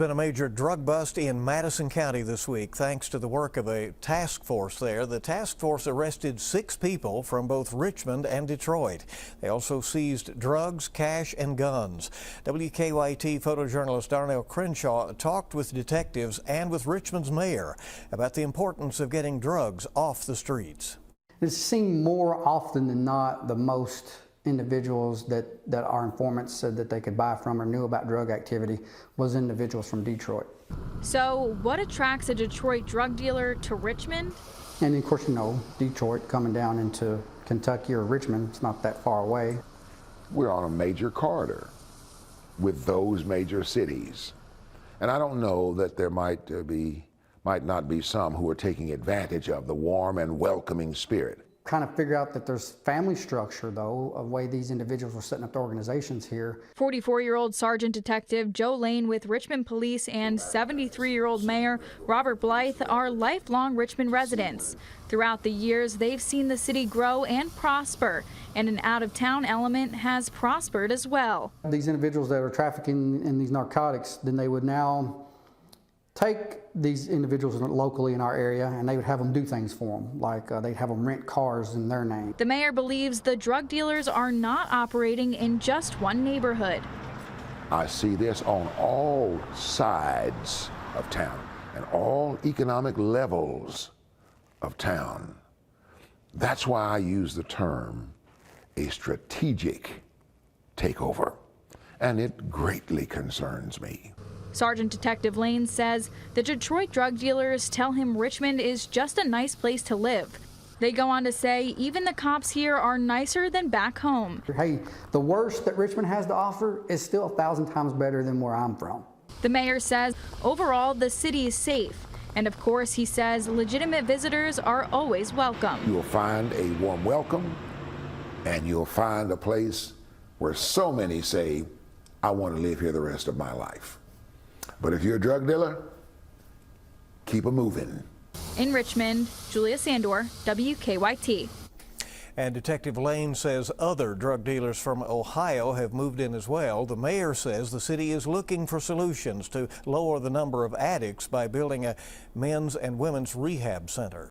Been a major drug bust in Madison County this week thanks to the work of a task force there. The task force arrested 6 people from both Richmond and Detroit. They also seized drugs, cash, and guns. WKYT photojournalist Darnell Crenshaw talked with detectives and with Richmond's mayor about the importance of getting drugs off the streets. It seemed more often than not the most individuals that our informants said that they could buy from or knew about drug activity was individuals from Detroit. So what attracts a Detroit drug dealer to Richmond? And of course, you know, Detroit coming down into Kentucky or Richmond, it's not that far away. We're on a major corridor with those major cities. And I don't know that there might not be some who are taking advantage of the warm and welcoming spirit. Kind of figure out that there's family structure, though, of the way these individuals were setting up the organizations here. 44-year-old Sergeant Detective Joe Lane with Richmond Police and 73-year-old Mayor Robert Blythe are lifelong Richmond residents. Throughout the years, they've seen the city grow and prosper, and an out-of-town element has prospered as well. These individuals that are trafficking in these narcotics, then they would now take these individuals locally in our area and they would have them do things for them, like they'd have them rent cars in their name. The mayor believes the drug dealers are not operating in just one neighborhood. I see this on all sides of town and all economic levels of town. That's why I use the term a strategic takeover, and it greatly concerns me. Sergeant Detective Lane says the Detroit drug dealers tell him Richmond is just a nice place to live. They go on to say even the cops here are nicer than back home. Hey, the worst that Richmond has to offer is still 1,000 times better than where I'm from. The mayor says overall the city is safe. And of course, he says legitimate visitors are always welcome. You'll find a warm welcome, and you'll find a place where so many say, I want to live here the rest of my life. But if you're a drug dealer, keep it moving. In Richmond, Julia Sandor, WKYT. And Detective Lane says other drug dealers from Ohio have moved in as well. The mayor says the city is looking for solutions to lower the number of addicts by building a men's and women's rehab center.